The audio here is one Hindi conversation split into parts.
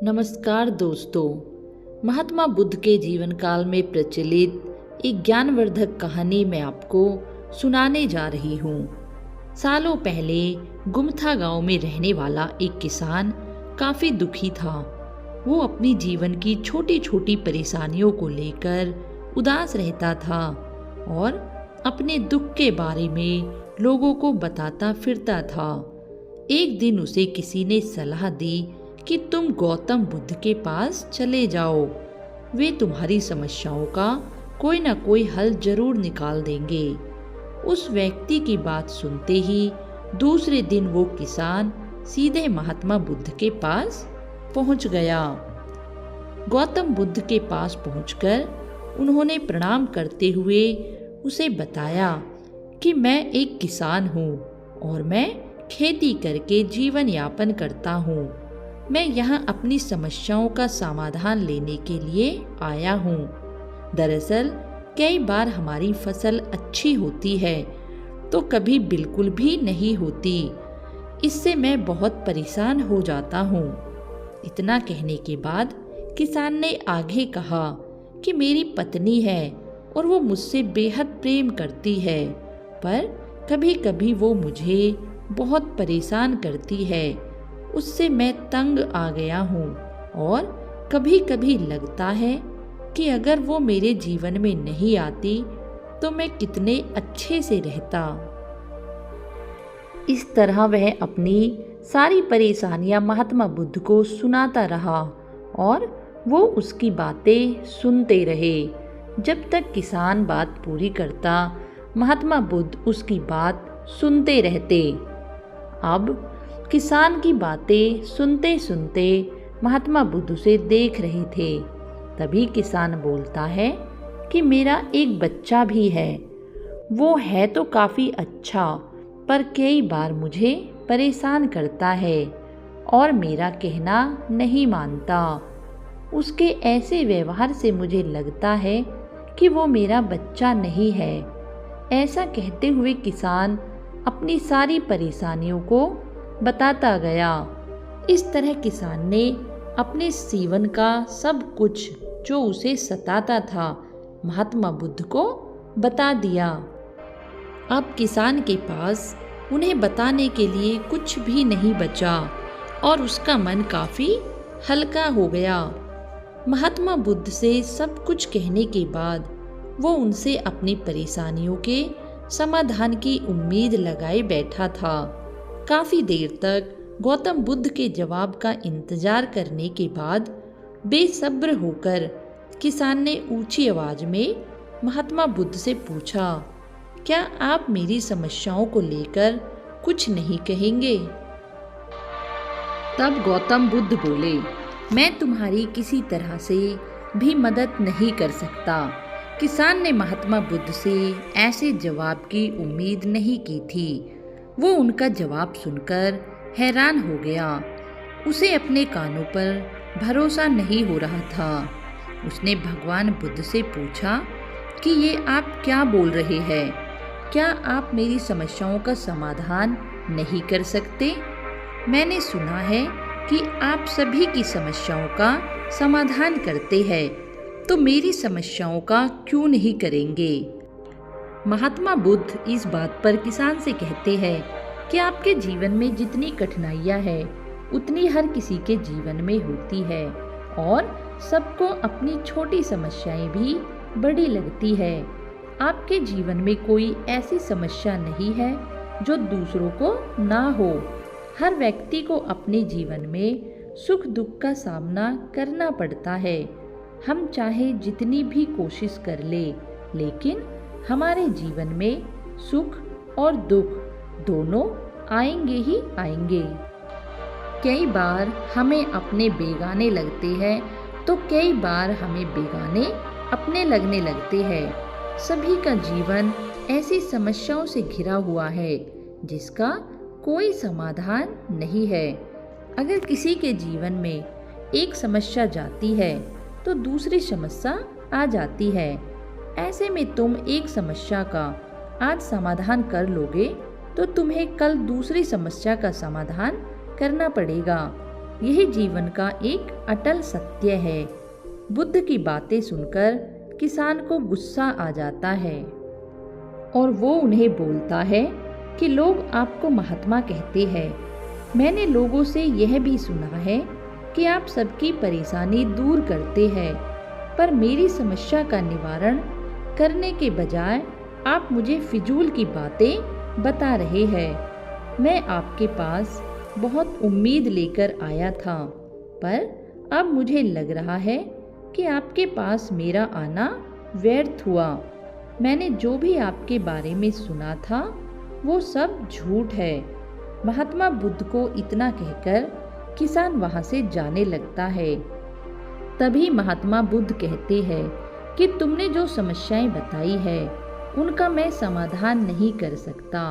नमस्कार दोस्तों। महात्मा बुद्ध के जीवन काल में प्रचलित एक ज्ञानवर्धक कहानी मैं आपको सुनाने जा रही हूँ। सालों पहले गुमथा गांव में रहने वाला एक किसान काफ़ी दुखी था। वो अपनी जीवन की छोटी छोटी परेशानियों को लेकर उदास रहता था और अपने दुख के बारे में लोगों को बताता फिरता था। एक दिन उसे किसी ने सलाह दी कि तुम गौतम बुद्ध के पास चले जाओ, वे तुम्हारी समस्याओं का कोई ना कोई हल जरूर निकाल देंगे। उस व्यक्ति की बात सुनते ही दूसरे दिन वो किसान सीधे महात्मा बुद्ध के पास पहुंच गया। गौतम बुद्ध के पास पहुंचकर उन्होंने प्रणाम करते हुए उसे बताया कि मैं एक किसान हूँ और मैं खेती करके जीवन यापन करता हूँ। मैं यहाँ अपनी समस्याओं का समाधान लेने के लिए आया हूँ। दरअसल कई बार हमारी फसल अच्छी होती है तो कभी बिल्कुल भी नहीं होती। इससे मैं बहुत परेशान हो जाता हूँ। इतना कहने के बाद किसान ने आगे कहा कि मेरी पत्नी है और वो मुझसे बेहद प्रेम करती है, पर कभी कभी वो मुझे बहुत परेशान करती है। उससे मैं तंग आ गया हूँ और कभी कभी लगता है कि अगर वो मेरे जीवन में नहीं आती तो मैं कितने अच्छे से रहता। इस तरह वह अपनी सारी परेशानियां महात्मा बुद्ध को सुनाता रहा और वो उसकी बातें सुनते रहे। जब तक किसान बात पूरी करता, महात्मा बुद्ध उसकी बात सुनते रहते। अब किसान की बातें सुनते सुनते महात्मा बुद्ध उसे देख रहे थे। तभी किसान बोलता है कि मेरा एक बच्चा भी है। वो है तो काफ़ी अच्छा, पर कई बार मुझे परेशान करता है और मेरा कहना नहीं मानता। उसके ऐसे व्यवहार से मुझे लगता है कि वो मेरा बच्चा नहीं है। ऐसा कहते हुए किसान अपनी सारी परेशानियों को बताता गया। इस तरह किसान ने अपने जीवन का सब कुछ जो उसे सताता था महात्मा बुद्ध को बता दिया। अब किसान के पास उन्हें बताने के लिए कुछ भी नहीं बचा और उसका मन काफ़ी हल्का हो गया। महात्मा बुद्ध से सब कुछ कहने के बाद वो उनसे अपनी परेशानियों के समाधान की उम्मीद लगाए बैठा था। काफ़ी देर तक गौतम बुद्ध के जवाब का इंतजार करने के बाद बेसब्र होकर किसान ने ऊंची आवाज में महात्मा बुद्ध से पूछा, क्या आप मेरी समस्याओं को लेकर कुछ नहीं कहेंगे? तब गौतम बुद्ध बोले, मैं तुम्हारी किसी तरह से भी मदद नहीं कर सकता। किसान ने महात्मा बुद्ध से ऐसे जवाब की उम्मीद नहीं की थी। वो उनका जवाब सुनकर हैरान हो गया। उसे अपने कानों पर भरोसा नहीं हो रहा था। उसने भगवान बुद्ध से पूछा कि ये आप क्या बोल रहे हैं? क्या आप मेरी समस्याओं का समाधान नहीं कर सकते? मैंने सुना है कि आप सभी की समस्याओं का समाधान करते हैं, तो मेरी समस्याओं का क्यों नहीं करेंगे? महात्मा बुद्ध इस बात पर किसान से कहते हैं कि आपके जीवन में जितनी कठिनाइयाँ हैं उतनी हर किसी के जीवन में होती है और सबको अपनी छोटी समस्याएं भी बड़ी लगती है। आपके जीवन में कोई ऐसी समस्या नहीं है जो दूसरों को ना हो। हर व्यक्ति को अपने जीवन में सुख दुख का सामना करना पड़ता है। हम चाहे जितनी भी कोशिश कर ले, लेकिन हमारे जीवन में सुख और दुख दोनों आएंगे ही आएंगे। कई बार हमें अपने बेगाने लगते हैं तो कई बार हमें बेगाने अपने लगने लगते हैं। सभी का जीवन ऐसी समस्याओं से घिरा हुआ है जिसका कोई समाधान नहीं है। अगर किसी के जीवन में एक समस्या जाती है तो दूसरी समस्या आ जाती है। ऐसे में तुम एक समस्या का आज समाधान कर लोगे तो तुम्हें कल दूसरी समस्या का समाधान करना पड़ेगा। यही जीवन का एक अटल सत्य है। बुद्ध की बातें सुनकर किसान को गुस्सा आ जाता है और वो उन्हें बोलता है कि लोग आपको महात्मा कहते हैं। मैंने लोगों से यह भी सुना है कि आप सबकी परेशानी दूर करते हैं, पर मेरी समस्या का निवारण करने के बजाय आप मुझे फिजूल की बातें बता रहे हैं। मैं आपके पास बहुत उम्मीद लेकर आया था, पर अब मुझे लग रहा है कि आपके पास मेरा आना व्यर्थ हुआ। मैंने जो भी आपके बारे में सुना था वो सब झूठ है। महात्मा बुद्ध को इतना कहकर किसान वहाँ से जाने लगता है। तभी महात्मा बुद्ध कहते हैं कि तुमने जो समस्याएं बताई है उनका मैं समाधान नहीं कर सकता,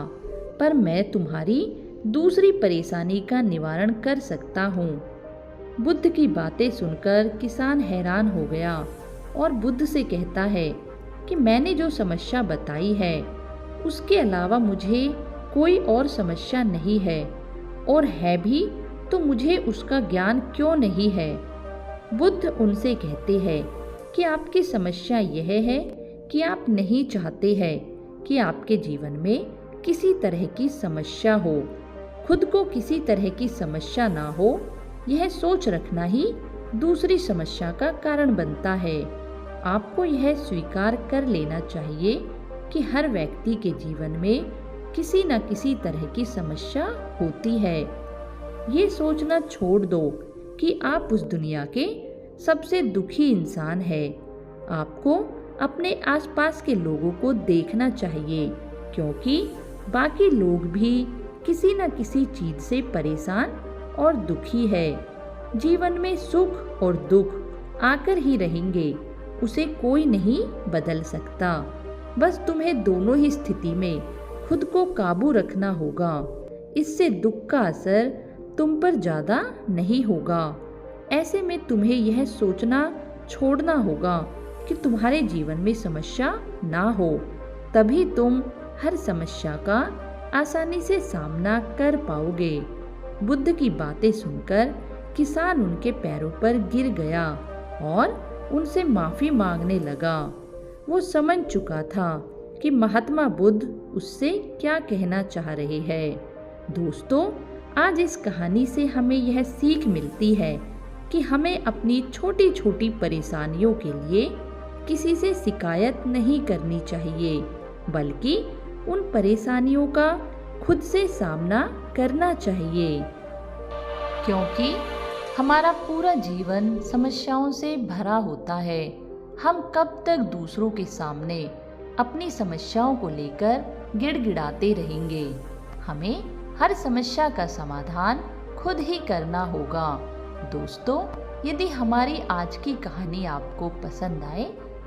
पर मैं तुम्हारी दूसरी परेशानी का निवारण कर सकता हूँ। बुद्ध की बातें सुनकर किसान हैरान हो गया और बुद्ध से कहता है कि मैंने जो समस्या बताई है उसके अलावा मुझे कोई और समस्या नहीं है, और है भी तो मुझे उसका ज्ञान क्यों नहीं है। बुद्ध उनसे कहते हैं कि आपकी समस्या यह है कि आप नहीं चाहते हैं कि आपके जीवन में किसी तरह की समस्या हो। खुद को किसी तरह की समस्या ना हो, यह सोच रखना ही दूसरी समस्या का कारण बनता है। आपको यह स्वीकार कर लेना चाहिए कि हर व्यक्ति के जीवन में किसी न किसी तरह की समस्या होती है। ये सोचना छोड़ दो कि आप उस दुनिया के सबसे दुखी इंसान हैं। आपको अपने आसपास के लोगों को देखना चाहिए, क्योंकि बाकी लोग भी किसी न किसी चीज से परेशान और दुखी है। जीवन में सुख और दुख आकर ही रहेंगे, उसे कोई नहीं बदल सकता। बस तुम्हें दोनों ही स्थिति में खुद को काबू रखना होगा। इससे दुख का असर तुम पर ज़्यादा नहीं होगा। ऐसे में तुम्हें यह सोचना छोड़ना होगा कि तुम्हारे जीवन में समस्या ना हो, तभी तुम हर समस्या का आसानी से सामना कर पाओगे। बुद्ध की बातें सुनकर किसान उनके पैरों पर गिर गया और उनसे माफ़ी मांगने लगा। वो समझ चुका था कि महात्मा बुद्ध उससे क्या कहना चाह रहे हैं। दोस्तों, आज इस कहानी से हमें यह सीख मिलती है कि हमें अपनी छोटी छोटी परेशानियों के लिए किसी से शिकायत नहीं करनी चाहिए, बल्कि उन परेशानियों का खुद से सामना करना चाहिए, क्योंकि हमारा पूरा जीवन समस्याओं से भरा होता है। हम कब तक दूसरों के सामने अपनी समस्याओं को लेकर गिड़गिड़ाते रहेंगे। हमें हर समस्या का समाधान खुद ही करना होगा। दोस्तों, यदि हमारी आज की कहानी आपको पसंद आए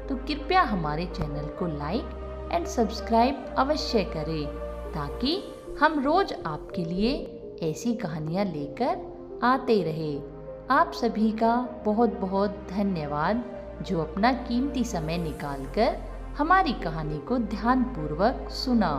तो कृपया हमारे चैनल को लाइक एंड सब्सक्राइब अवश्य करें, ताकि हम रोज आपके लिए ऐसी कहानियाँ लेकर आते रहे। आप सभी का बहुत बहुत धन्यवाद, जो अपना कीमती समय निकालकर हमारी कहानी को ध्यानपूर्वक सुना।